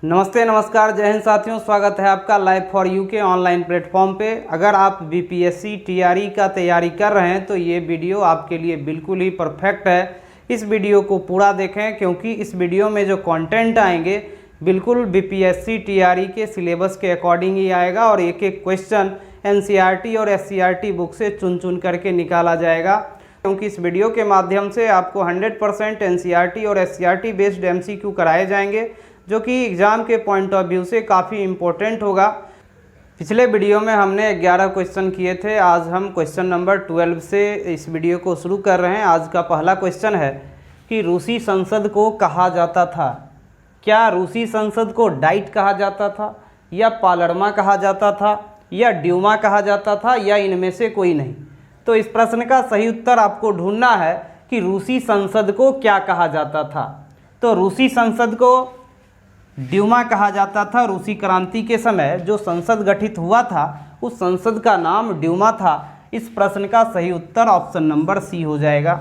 नमस्ते नमस्कार जय हिंद साथियों, स्वागत है आपका लाइव फॉर यू के ऑनलाइन प्लेटफॉर्म पे। अगर आप बीपीएससी टीआरई का तैयारी कर रहे हैं तो ये वीडियो आपके लिए बिल्कुल ही परफेक्ट है। इस वीडियो को पूरा देखें क्योंकि इस वीडियो में जो कंटेंट आएंगे बिल्कुल बीपीएससी टीआरई के सिलेबस के अकॉर्डिंग ही आएगा और एक एक क्वेश्चन एनसीईआरटी और एससीईआरटी बुक से चुन चुन करके निकाला जाएगा। क्योंकि इस वीडियो के माध्यम से आपको 100% एनसीईआरटी और एससीईआरटी बेस्ड एमसीक्यू कराए जाएंगे, जो कि एग्ज़ाम के पॉइंट ऑफ व्यू से काफ़ी इम्पोर्टेंट होगा। पिछले वीडियो में हमने 11 क्वेश्चन किए थे। आज हम क्वेश्चन नंबर 12 से इस वीडियो को शुरू कर रहे हैं। आज का पहला क्वेश्चन है कि रूसी संसद को कहा जाता था। क्या रूसी संसद को डाइट कहा जाता था, या पार्लरमा कहा जाता था, या ड्यूमा कहा जाता था, या इनमें से कोई नहीं? तो इस प्रश्न का सही उत्तर आपको ढूंढना है कि रूसी संसद को क्या कहा जाता था। तो रूसी संसद को ड्यूमा कहा जाता था। रूसी क्रांति के समय जो संसद गठित हुआ था उस संसद का नाम ड्यूमा था। इस प्रश्न का सही उत्तर ऑप्शन नंबर सी हो जाएगा।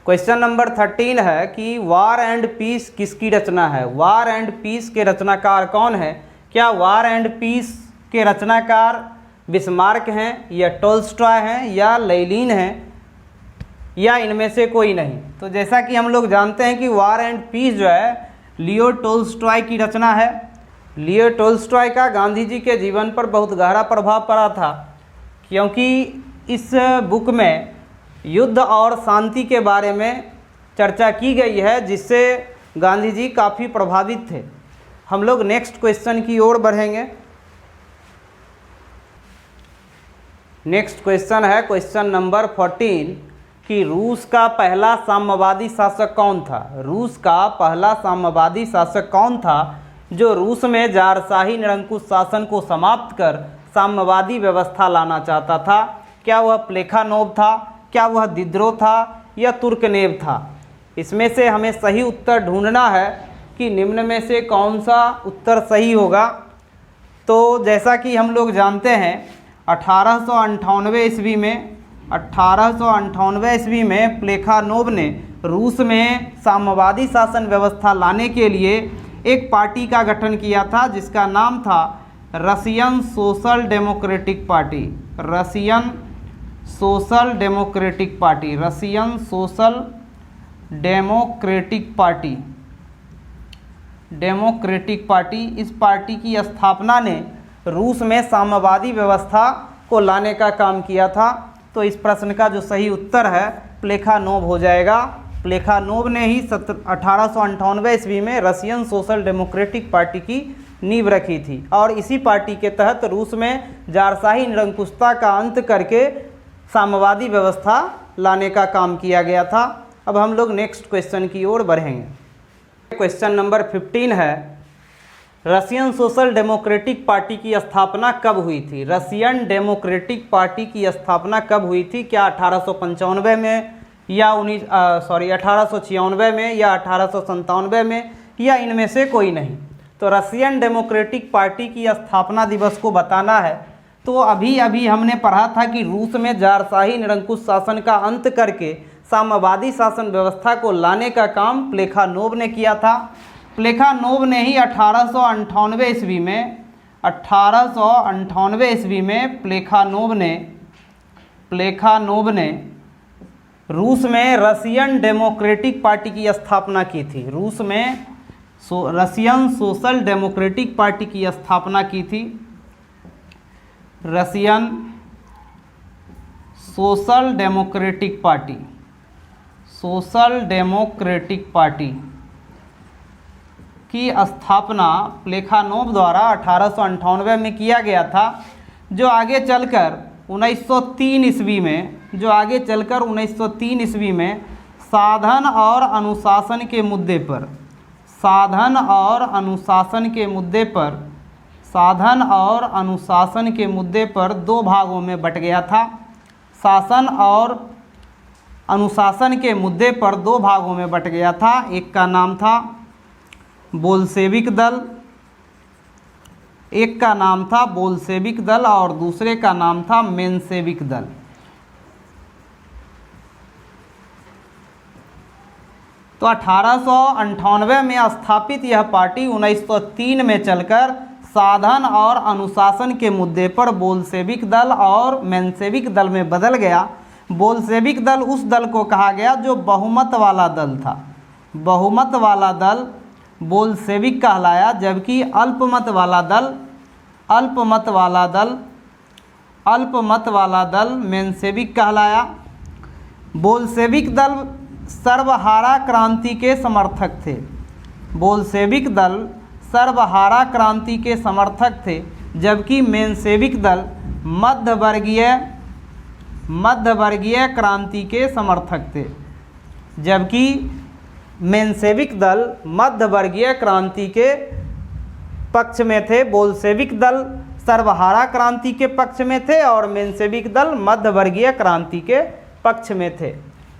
क्वेश्चन नंबर 13 है कि वार एंड पीस किसकी रचना है। वार एंड पीस के रचनाकार कौन है? क्या वार एंड पीस के रचनाकार बिस्मार्क हैं, या टोल्स्टॉय हैं, या लेनिन हैं, या इनमें से कोई नहीं? तो जैसा कि हम लोग जानते हैं कि वार एंड पीस जो है लियो टोल्स्टॉय की रचना है। लियो टोल्स्टॉय का गांधी जी के जीवन पर बहुत गहरा प्रभाव पड़ा था, क्योंकि इस बुक में युद्ध और शांति के बारे में चर्चा की गई है, जिससे गांधी जी काफ़ी प्रभावित थे। हम लोग नेक्स्ट क्वेश्चन की ओर बढ़ेंगे। नेक्स्ट क्वेश्चन है क्वेश्चन नंबर 14 कि रूस का पहला साम्यवादी शासक कौन था। रूस का पहला साम्यवादी शासक कौन था जो रूस में जारशाही निरंकुश शासन को समाप्त कर साम्यवादी व्यवस्था लाना चाहता था? क्या वह प्लेखानोव था, क्या वह दिद्रो था, या तुर्कनेव था? इसमें से हमें सही उत्तर ढूंढना है कि निम्न में से कौन सा उत्तर सही होगा। तो जैसा कि हम लोग जानते हैं 1898 ईस्वी में प्लेखानोव ने रूस में साम्यवादी शासन व्यवस्था लाने के लिए एक पार्टी का गठन किया था, जिसका नाम था Russian social democratic party. Russian social democratic party. Russian social democratic party. Democratic party. इस पार्टी की स्थापना ने रूस में साम्यवादी व्यवस्था को लाने का काम किया था। तो इस प्रश्न का जो सही उत्तर है प्लेखानोव हो जाएगा। प्लेखानोव ने ही 1898 ईस्वी में रशियन सोशल डेमोक्रेटिक पार्टी की नींव रखी थी, और इसी पार्टी के तहत रूस में जारशाही निरंकुशता का अंत करके साम्यवादी व्यवस्था लाने का काम किया गया था। अब हम लोग नेक्स्ट क्वेश्चन की ओर बढ़ेंगे। क्वेश्चन नंबर 15 है रशियन सोशल डेमोक्रेटिक पार्टी की स्थापना कब हुई थी। रशियन डेमोक्रेटिक पार्टी की स्थापना कब हुई थी? क्या 1895 में, या 1896 में, या 1897 में, या इनमें से कोई नहीं? तो रशियन डेमोक्रेटिक पार्टी की स्थापना दिवस को बताना है। तो अभी अभी हमने पढ़ा था कि रूस में जारशाही निरंकुश शासन का अंत करके साम्यवादी शासन व्यवस्था को लाने का काम प्लेखानोव ने किया था। प्लेखानोव ने ही 1898 ईस्वी में प्लेखानोव ने रूस में रशियन डेमोक्रेटिक पार्टी की स्थापना की थी। रूस में रशियन सोशल डेमोक्रेटिक पार्टी की स्थापना की थी। Russian social democratic party. Social democratic party की स्थापना प्लेखानोव द्वारा 1898 में किया गया था, जो आगे चलकर 1903 ईस्वी में साधन और अनुशासन के मुद्दे पर दो भागों में बट गया था। शासन और अनुशासन के मुद्दे पर दो भागों में बट गया था। एक का नाम था बोल्शेविक दल, और दूसरे का नाम था मेंशेविक दल। तो 1898 में स्थापित यह पार्टी 1903 में चलकर साधन और अनुशासन के मुद्दे पर बोल्शेविक दल और मेंशेविक दल में बदल गया। बोल्शेविक दल उस दल को कहा गया जो बहुमत वाला दल था। बहुमत वाला दल बोल्शेविक कहलाया, जबकि अल्पमत वाला दल मेंशेविक कहलाया। बोल्शेविक दल सर्वहारा क्रांति के समर्थक थे। बोल्शेविक दल सर्वहारा क्रांति के समर्थक थे, जबकि मेंशेविक दल मध्यवर्गीय क्रांति के समर्थक थे। जबकि मेंशेविक दल मध्यवर्गीय क्रांति के पक्ष में थे। बोल्शेविक दल सर्वहारा क्रांति के पक्ष में थे और मेंशेविक दल मध्यवर्गीय क्रांति के पक्ष में थे।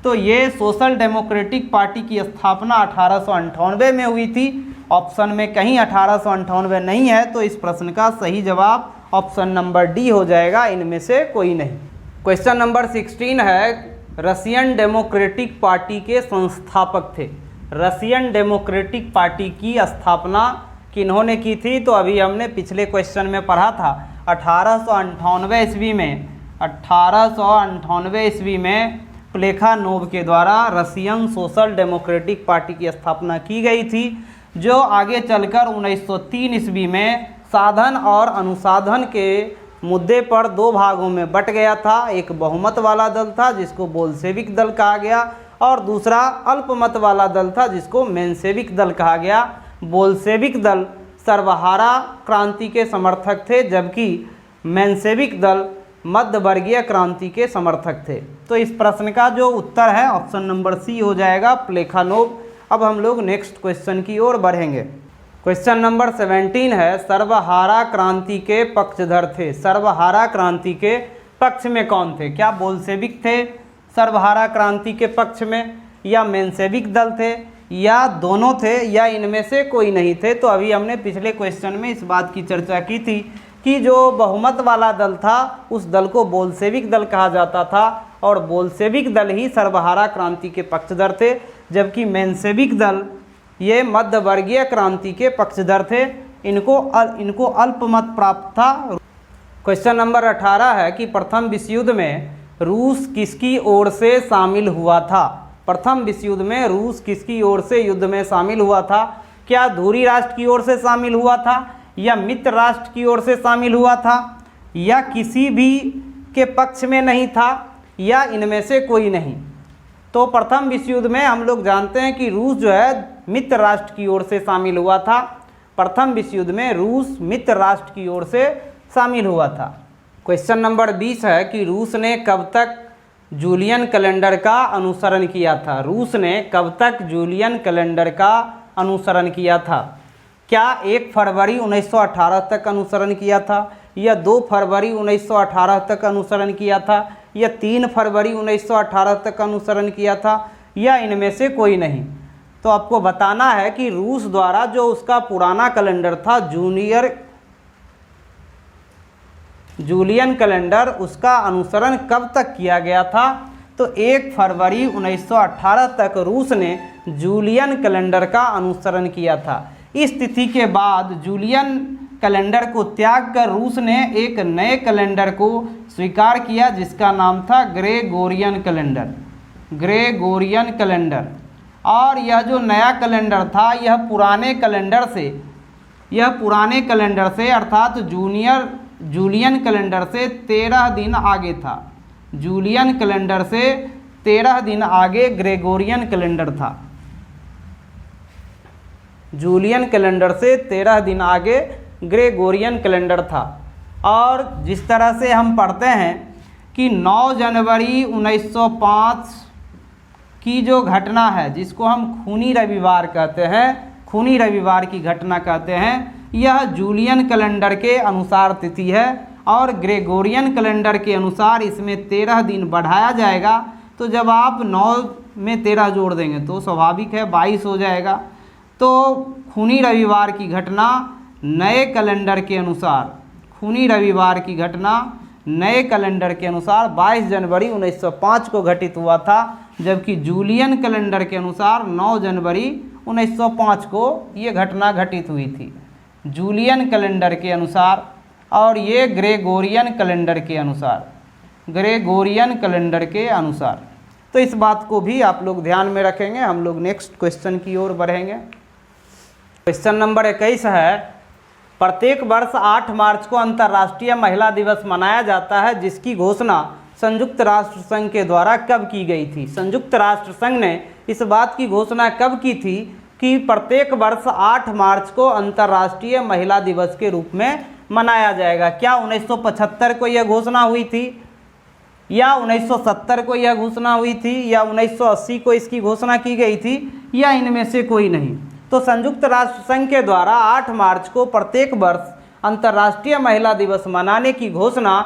तो ये सोशल डेमोक्रेटिक पार्टी की स्थापना 1898 में हुई थी। ऑप्शन में कहीं 1898 नहीं है, तो इस प्रश्न का सही जवाब ऑप्शन नंबर डी हो जाएगा, इनमें से कोई नहीं। क्वेश्चन नंबर 16 है, रशियन डेमोक्रेटिक पार्टी के संस्थापक थे। रशियन डेमोक्रेटिक पार्टी की स्थापना किन्होंने की थी? तो अभी हमने पिछले क्वेश्चन में पढ़ा था 1898 ईस्वी में प्लेखानोव के द्वारा रशियन सोशल डेमोक्रेटिक पार्टी की स्थापना की गई थी, जो आगे चलकर 1903 ईस्वी में साधन और अनुसाधन के मुद्दे पर दो भागों में बट गया था। एक बहुमत वाला दल था जिसको बोल्शेविक दल कहा गया, और दूसरा अल्पमत वाला दल था जिसको मेंशेविक दल कहा गया। बोल्शेविक दल सर्वहारा क्रांति के समर्थक थे, जबकि मेंशेविक दल मध्यवर्गीय क्रांति के समर्थक थे। तो इस प्रश्न का जो उत्तर है ऑप्शन नंबर सी हो जाएगा, प्लेखानोव। अब हम लोग नेक्स्ट क्वेश्चन की ओर बढ़ेंगे। क्वेश्चन नंबर 17 है, सर्वहारा क्रांति के पक्षधर थे। सर्वहारा क्रांति के पक्ष में कौन थे? क्या बोल्शेविक थे सर्वहारा क्रांति के पक्ष में, या मेंशेविक दल थे, या दोनों थे, या इनमें से कोई नहीं थे? तो अभी हमने पिछले क्वेश्चन में इस बात की चर्चा की थी कि जो बहुमत वाला दल था उस दल को बोल्शेविक दल कहा जाता था, और बोल्शेविक दल ही सर्वहारा क्रांति के पक्षधर थे, जबकि मेंशेविक दल ये मध्यवर्गीय क्रांति के पक्षधर थे। इनको अल्पमत प्राप्त था। क्वेश्चन नंबर 18 है कि प्रथम विश्व युद्ध में रूस किसकी ओर से शामिल हुआ था? प्रथम विश्व युद्ध में रूस किसकी ओर से युद्ध में शामिल हुआ था? क्या धुरी राष्ट्र की ओर से शामिल हुआ था, या मित्र राष्ट्र की ओर से शामिल हुआ था, या किसी भी के पक्ष में नहीं था, या इनमें से कोई नहीं? तो प्रथम विश्व युद्ध में हम लोग जानते हैं कि रूस जो है मित्र राष्ट्र की ओर से शामिल हुआ था। प्रथम विश्व युद्ध में रूस मित्र राष्ट्र की ओर से शामिल हुआ था। क्वेश्चन नंबर 20 है कि रूस ने कब तक जूलियन कैलेंडर का अनुसरण किया था? रूस ने कब तक जूलियन कैलेंडर का अनुसरण किया था? क्या 1 फरवरी 1918 तक अनुसरण किया था, या 2 फरवरी 1918 तक अनुसरण किया था, या 3 फरवरी 1918 तक अनुसरण किया था, या इनमें से कोई नहीं? तो आपको बताना है कि रूस द्वारा जो उसका पुराना कैलेंडर था जूलियन कैलेंडर, उसका अनुसरण कब तक किया गया था? तो 1 फरवरी 1918 तक रूस ने जूलियन कैलेंडर का अनुसरण किया था। इस तिथि के बाद जूलियन कैलेंडर को त्याग कर रूस ने एक नए कैलेंडर को स्वीकार किया जिसका नाम था ग्रेगोरियन कैलेंडर। Gregorian calendar. और यह जो नया कैलेंडर था यह पुराने कैलेंडर से अर्थात जूलियन कैलेंडर से 13 दिन आगे था। जूलियन कैलेंडर से 13 दिन आगे ग्रेगोरियन कैलेंडर था। जूलियन कैलेंडर से 13 दिन आगे ग्रेगोरियन कैलेंडर था। और जिस तरह से हम पढ़ते हैं कि 9 जनवरी 1905 की जो घटना है जिसको हम खूनी रविवार कहते हैं, खूनी रविवार की घटना कहते हैं, यह जूलियन कैलेंडर के अनुसार तिथि है और ग्रेगोरियन कैलेंडर के अनुसार इसमें 13 दिन बढ़ाया जाएगा। तो जब आप 9 में 13 जोड़ देंगे तो स्वाभाविक है 22 हो जाएगा। तो खूनी रविवार की घटना नए कैलेंडर के अनुसार, खूनी रविवार की घटना नए कैलेंडर के अनुसार 22 जनवरी 1905 को घटित हुआ था, जबकि जूलियन कैलेंडर के अनुसार 9 जनवरी 1905 को ये घटना घटित हुई थी, जूलियन कैलेंडर के अनुसार। और ये ग्रेगोरियन कैलेंडर के अनुसार, ग्रेगोरियन कैलेंडर के अनुसार। तो इस बात को भी आप लोग ध्यान में रखेंगे। हम लोग नेक्स्ट क्वेश्चन की ओर बढ़ेंगे। क्वेश्चन नंबर 21 है, प्रत्येक वर्ष 8 मार्च को अंतर्राष्ट्रीय महिला दिवस मनाया जाता है, जिसकी घोषणा संयुक्त राष्ट्र संघ के द्वारा कब की गई थी? संयुक्त राष्ट्र संघ ने इस बात की घोषणा कब की थी कि प्रत्येक वर्ष 8 मार्च को अंतर्राष्ट्रीय महिला दिवस के रूप में मनाया जाएगा? क्या 1975 को यह घोषणा हुई थी, या 1970 को यह घोषणा हुई थी, या 1980 को इसकी घोषणा की गई थी, या इनमें से कोई नहीं? तो संयुक्त राष्ट्र संघ के द्वारा 8 मार्च को प्रत्येक वर्ष अंतर्राष्ट्रीय महिला दिवस मनाने की घोषणा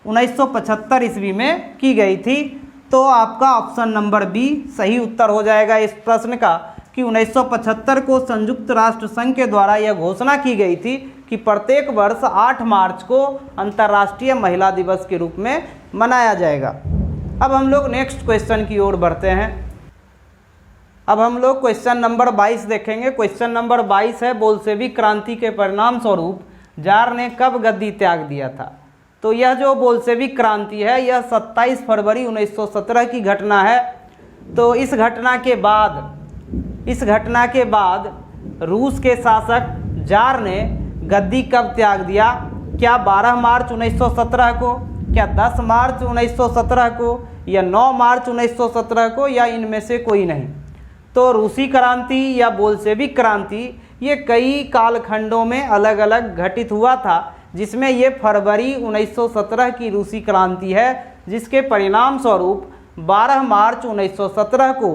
1975 ईस्वी में की गई थी। तो आपका ऑप्शन नंबर बी सही उत्तर हो जाएगा इस प्रश्न का, कि 1975 को संयुक्त राष्ट्र संघ के द्वारा यह घोषणा की गई थी कि प्रत्येक वर्ष 8 मार्च को अंतर्राष्ट्रीय महिला दिवस के रूप में मनाया जाएगा। अब हम लोग नेक्स्ट क्वेश्चन की ओर बढ़ते हैं। अब हम लोग क्वेश्चन नंबर 22 देखेंगे। क्वेश्चन नंबर 22 है, बोल्शेविक क्रांति के परिणाम स्वरूप जार ने कब गद्दी त्याग दिया था? तो यह जो बोल्शेविक क्रांति है यह 27 फरवरी 1917 की घटना है। तो इस घटना के बाद रूस के शासक जार ने गद्दी कब त्याग दिया? क्या 12 मार्च 1917 को, क्या 10 मार्च 1917 को, या 9 मार्च 1917 को, या इनमें से कोई नहीं? तो रूसी क्रांति या बोल्शेविक क्रांति ये कई कालखंडों में अलग अलग घटित हुआ था, जिसमें ये फरवरी 1917 की रूसी क्रांति है, जिसके परिणाम स्वरूप 12 मार्च 1917 को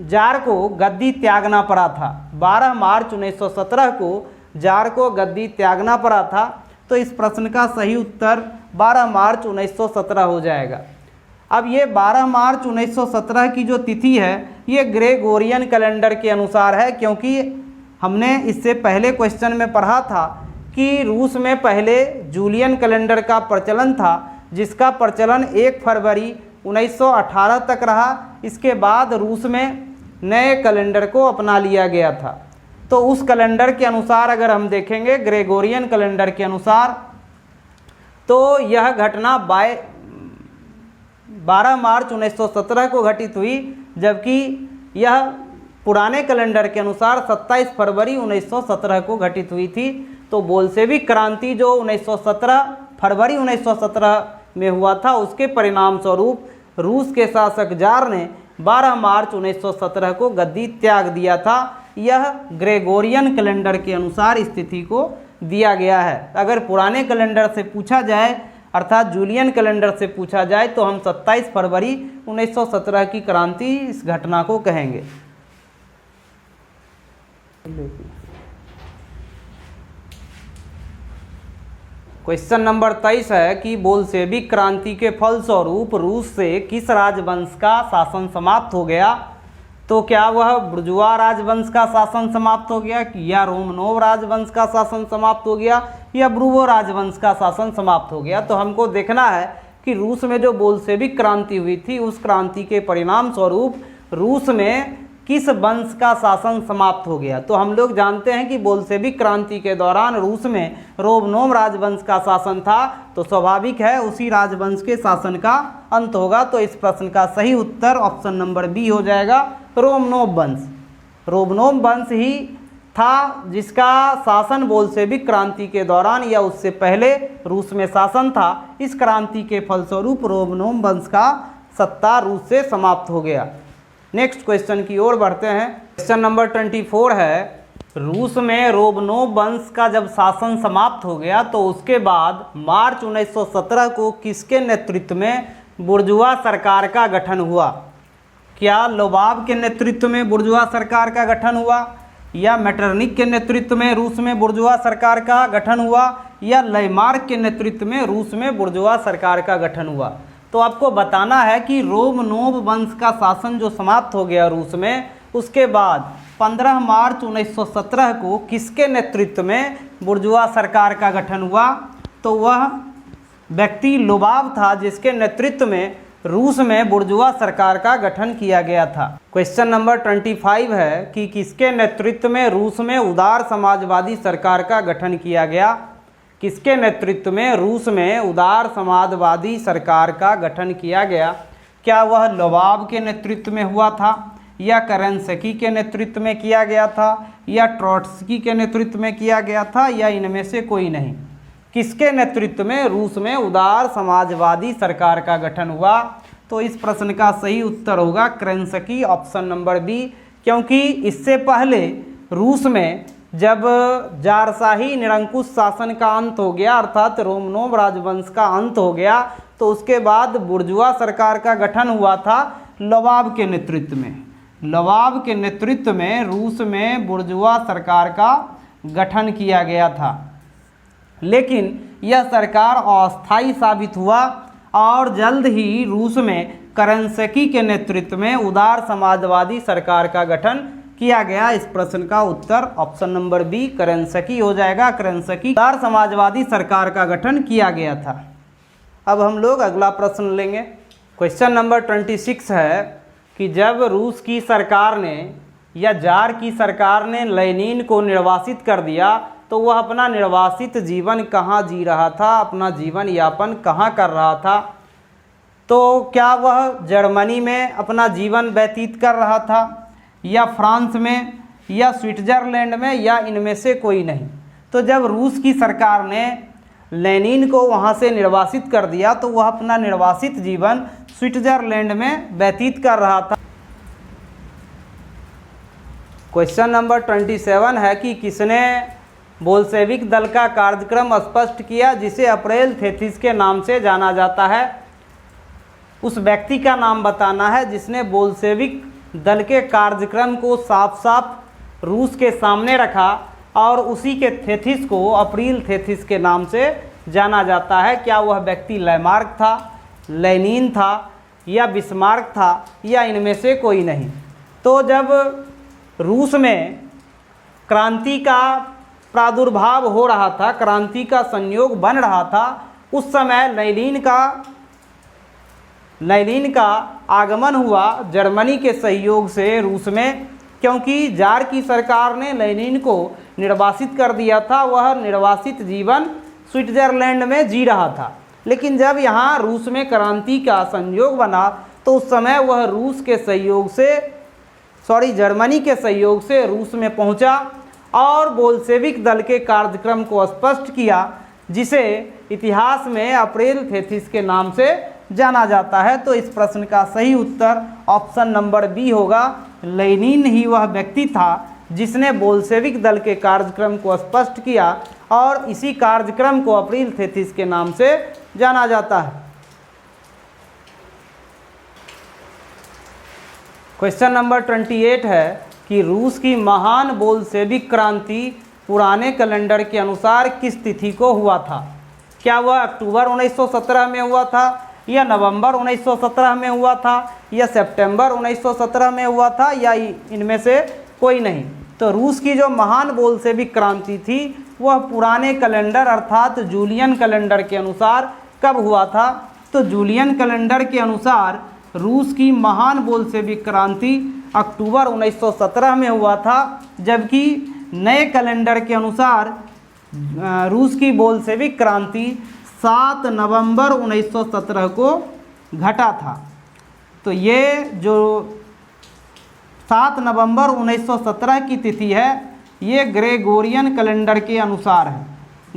जार को गद्दी त्यागना पड़ा था। 12 मार्च 1917 को जार को गद्दी त्यागना पड़ा था। तो इस प्रश्न का सही उत्तर 12 मार्च 1917 हो जाएगा। अब ये 12 मार्च 1917 की जो तिथि है ये ग्रेगोरियन कैलेंडर के अनुसार है, क्योंकि हमने इससे पहले क्वेश्चन में पढ़ा था कि रूस में पहले जूलियन कैलेंडर का प्रचलन था, जिसका प्रचलन 1 फरवरी 1918 तक रहा। इसके बाद रूस में नए कैलेंडर को अपना लिया गया था। तो उस कैलेंडर के अनुसार अगर हम देखेंगे, ग्रेगोरियन कैलेंडर के अनुसार, तो यह घटना 12 मार्च 1917 को घटित हुई, जबकि यह पुराने कैलेंडर के अनुसार 27 फरवरी 1917 को घटित हुई थी। तो बोल्शेविक क्रांति जो 1917 फरवरी 1917 में हुआ था, उसके परिणाम स्वरूप रूस के शासक जार ने 12 मार्च 1917 को गद्दी त्याग दिया था। यह ग्रेगोरियन कैलेंडर के अनुसार स्थिति को दिया गया है। अगर पुराने कैलेंडर से पूछा जाए, अर्थात जूलियन कैलेंडर से पूछा जाए, तो हम 27 फरवरी 1917 की क्रांति इस घटना को कहेंगे। क्वेश्चन नंबर 23 है कि बोल्शेविक क्रांति के फलस्वरूप रूस से किस राजवंश का शासन समाप्त हो गया? तो क्या वह बुर्जुआ राजवंश का शासन समाप्त हो गया, या रोमनोव राजवंश का शासन समाप्त हो गया, या ब्रूवो राजवंश का शासन समाप्त हो गया? तो हमको देखना है कि रूस में जो बोल्शेविक क्रांति हुई थी, उस क्रांति के परिणाम स्वरूप रूस में किस वंश का शासन समाप्त हो गया? तो हम लोग जानते हैं कि बोल्शेविक क्रांति के दौरान रूस में रोमनोव राजवंश का शासन था, तो स्वाभाविक है उसी राजवंश के शासन का अंत होगा। तो इस प्रश्न का सही उत्तर ऑप्शन नंबर बी हो जाएगा, रोमनोव वंश। रोमनोव वंश ही था जिसका शासन बोल्शेविक क्रांति के दौरान या उससे पहले रूस में शासन था। इस क्रांति के फलस्वरूप रोमनोव वंश का सत्ता रूस से समाप्त हो गया। नेक्स्ट क्वेश्चन की ओर बढ़ते हैं। क्वेश्चन नंबर 24 है, रूस में रोमनोव वंश का जब शासन समाप्त हो गया तो उसके बाद मार्च 1917 को किसके नेतृत्व में बुर्जुआ सरकार का गठन हुआ? क्या लोबाव के नेतृत्व में बुर्जुआ सरकार का गठन हुआ, या मेटरनिक के नेतृत्व में रूस में बुर्जुआ सरकार का गठन हुआ, या लैमार्क के नेतृत्व में रूस में बुर्जुआ सरकार का गठन हुआ? तो आपको बताना है कि रोमनोव वंश का शासन जो समाप्त हो गया रूस में, उसके बाद 15 मार्च 1917 को किसके नेतृत्व में बुर्जुआ सरकार का गठन हुआ? तो वह व्यक्ति लोबाव था, जिसके नेतृत्व में रूस में बुर्जुआ सरकार का गठन किया गया था। क्वेश्चन नंबर 25 है कि किसके नेतृत्व में रूस में उदार समाजवादी सरकार का गठन किया गया। किसके नेतृत्व में रूस में उदार समाजवादी सरकार का गठन किया गया। क्या वह लोबाव के नेतृत्व में हुआ था, या केरेंस्की के नेतृत्व में किया गया था, या ट्रोट्स्की के नेतृत्व में किया गया था, या इनमें से कोई नहीं। किसके नेतृत्व में रूस में उदार समाजवादी सरकार का गठन हुआ। तो इस प्रश्न का सही उत्तर होगा केरेंस्की, ऑप्शन नंबर बी। क्योंकि इससे पहले रूस में जब जारशाही निरंकुश शासन का अंत हो गया, अर्थात रोमनोव राजवंश का अंत हो गया, तो उसके बाद बुर्जुआ सरकार का गठन हुआ था लोबाव के नेतृत्व में। लोबाव के नेतृत्व में रूस में बुर्जुआ सरकार का गठन किया गया था, लेकिन यह सरकार अस्थायी साबित हुआ और जल्द ही रूस में केरेंस्की के नेतृत्व में उदार समाजवादी सरकार का गठन किया गया। इस प्रश्न का उत्तर ऑप्शन नंबर बी केरेंस्की हो जाएगा। केरेंस्की उदार समाजवादी सरकार का गठन किया गया था। अब हम लोग अगला प्रश्न लेंगे। क्वेश्चन नंबर 26 है कि जब रूस की सरकार ने या जार की सरकार ने लेनिन को निर्वासित कर दिया तो वह अपना निर्वासित जीवन कहाँ जी रहा था, अपना जीवन यापन कहाँ कर रहा था। तो क्या वह जर्मनी में अपना जीवन व्यतीत कर रहा था, या फ्रांस में, या स्विट्जरलैंड में, या इनमें से कोई नहीं। तो जब रूस की सरकार ने लेनिन को वहाँ से निर्वासित कर दिया तो वह अपना निर्वासित जीवन स्विट्जरलैंड में व्यतीत कर रहा था। क्वेश्चन नंबर 27 है कि किसने बोल्शेविक दल का कार्यक्रम स्पष्ट किया जिसे अप्रैल 33 के नाम से जाना जाता है। उस व्यक्ति का नाम बताना है जिसने बोल्शेविक दल के कार्यक्रम को साफ साफ रूस के सामने रखा और उसी के 33 को अप्रैल 33 के नाम से जाना जाता है। क्या वह व्यक्ति लैमार्क था, लेनिन था, या बिस्मार्क था, या इनमें से कोई नहीं। तो जब रूस में क्रांति का प्रादुर्भाव हो रहा था, क्रांति का संयोग बन रहा था, उस समय लेनिन का आगमन हुआ जर्मनी के सहयोग से रूस में। क्योंकि जार की सरकार ने लेनिन को निर्वासित कर दिया था, वह निर्वासित जीवन स्विट्जरलैंड में जी रहा था। लेकिन जब यहाँ रूस में क्रांति का संयोग बना तो उस समय वह जर्मनी के सहयोग से रूस में पहुँचा और बोल्शेविक दल के कार्यक्रम को स्पष्ट किया जिसे इतिहास में अप्रैल 33 के नाम से जाना जाता है। तो इस प्रश्न का सही उत्तर ऑप्शन नंबर बी होगा। लेनिन ही वह व्यक्ति था जिसने बोल्शेविक दल के कार्यक्रम को स्पष्ट किया और इसी कार्यक्रम को अप्रैल 33 के नाम से जाना जाता है। क्वेश्चन नंबर 28 है कि रूस की महान बोल्शेविक क्रांति पुराने कैलेंडर के अनुसार किस तिथि को हुआ था। क्या वह अक्टूबर 1917 में हुआ था, या नवंबर 1917 में हुआ था, या सितंबर 1917 में हुआ था, या इनमें से कोई नहीं। तो रूस की जो महान बोल्शेविक क्रांति थी वह पुराने कैलेंडर अर्थात जूलियन कैलेंडर के अनुसार कब हुआ था। तो जूलियन कैलेंडर के अनुसार रूस की महान बोल्शेविक क्रांति अक्टूबर 1917 में हुआ था, जबकि नए कैलेंडर के अनुसार रूस की बोल्शेविक क्रांति 7 नवंबर 1917 को घटा था। तो ये जो 7 नवंबर 1917 की तिथि है ये ग्रेगोरियन कैलेंडर के अनुसार है,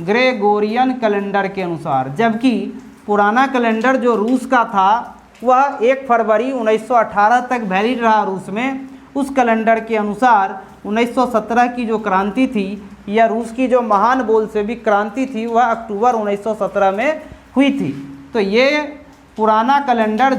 ग्रेगोरियन कैलेंडर के अनुसार। जबकि पुराना कैलेंडर जो रूस का था वह 1 फरवरी 1918 तक वैलिड रहा रूस में। उस कैलेंडर के अनुसार 1917 की जो क्रांति थी या रूस की जो महान बोल्शेविक क्रांति थी वह अक्टूबर 1917 में हुई थी। तो ये पुराना कैलेंडर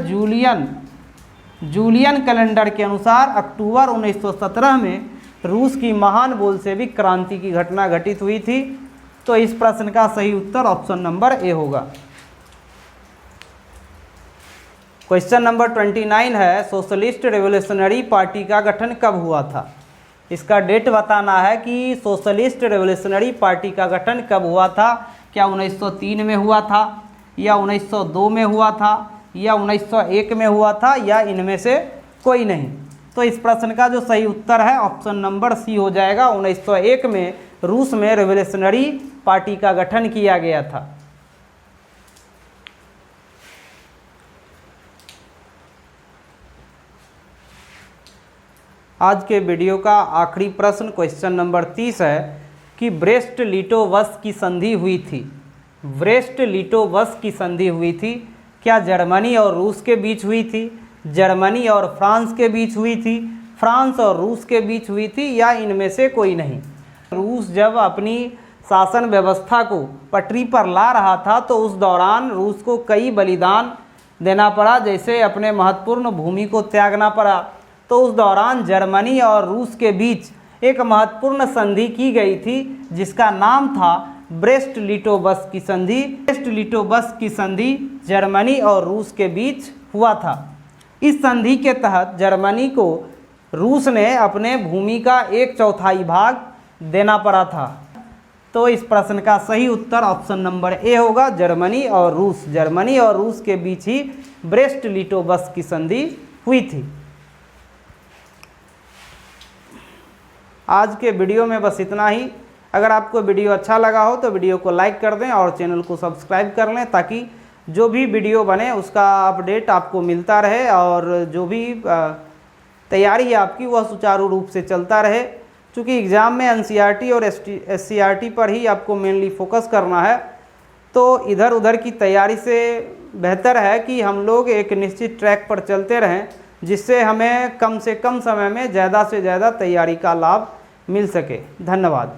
जूलियन कैलेंडर के अनुसार अक्टूबर 1917 में रूस की महान बोल्शेविक क्रांति की घटना घटित हुई थी। तो इस प्रश्न का सही उत्तर ऑप्शन नंबर ए होगा। क्वेश्चन नंबर 29 है सोशलिस्ट रेवोल्यूशनरी पार्टी का गठन कब हुआ था। इसका डेट बताना है कि सोशलिस्ट रेवोल्यूशनरी पार्टी का गठन कब हुआ था। क्या 1903 में हुआ था, या 1902 में हुआ था, या 1901 में हुआ था या इनमें से कोई नहीं। तो इस प्रश्न का जो सही उत्तर है ऑप्शन नंबर सी हो जाएगा। 1901 में रूस में रिवोल्यूशनरी पार्टी का गठन किया गया था। आज के वीडियो का आखिरी प्रश्न क्वेश्चन नंबर 30 है कि ब्रेस्ट लिटोवस की संधि हुई थी। ब्रेस्ट लिटोवस की संधि हुई थी, क्या जर्मनी और रूस के बीच हुई थी, जर्मनी और फ्रांस के बीच हुई थी, फ्रांस और रूस के बीच हुई थी या इनमें से कोई नहीं। रूस जब अपनी शासन व्यवस्था को पटरी पर ला रहा था तो उस दौरान रूस को कई बलिदान देना पड़ा, जैसे अपने महत्वपूर्ण भूमि को त्यागना पड़ा। तो उस दौरान जर्मनी और रूस के बीच एक महत्वपूर्ण संधि की गई थी जिसका नाम था ब्रेस्ट लिटोवस की संधि। ब्रेस्ट लिटोवस की संधि जर्मनी और रूस के बीच हुआ था। इस संधि के तहत जर्मनी को रूस ने अपने भूमि का 1/4 भाग देना पड़ा था। तो इस प्रश्न का सही उत्तर ऑप्शन नंबर ए होगा, जर्मनी और रूस। जर्मनी और रूस के बीच ही ब्रेस्ट लिटोवस की संधि हुई थी। आज के वीडियो में बस इतना ही। अगर आपको वीडियो अच्छा लगा हो तो वीडियो को लाइक कर दें और चैनल को सब्सक्राइब कर लें ताकि जो भी वीडियो बने उसका अपडेट आपको मिलता रहे और जो भी तैयारी है आपकी वह सुचारू रूप से चलता रहे। क्योंकि एग्ज़ाम में एनसीईआरटी और एससीईआरटी पर ही आपको मेनली फोकस करना है, तो इधर उधर की तैयारी से बेहतर है कि हम लोग एक निश्चित ट्रैक पर चलते रहें जिससे हमें कम से कम समय में ज़्यादा से ज़्यादा तैयारी का लाभ मिल सके। धन्यवाद।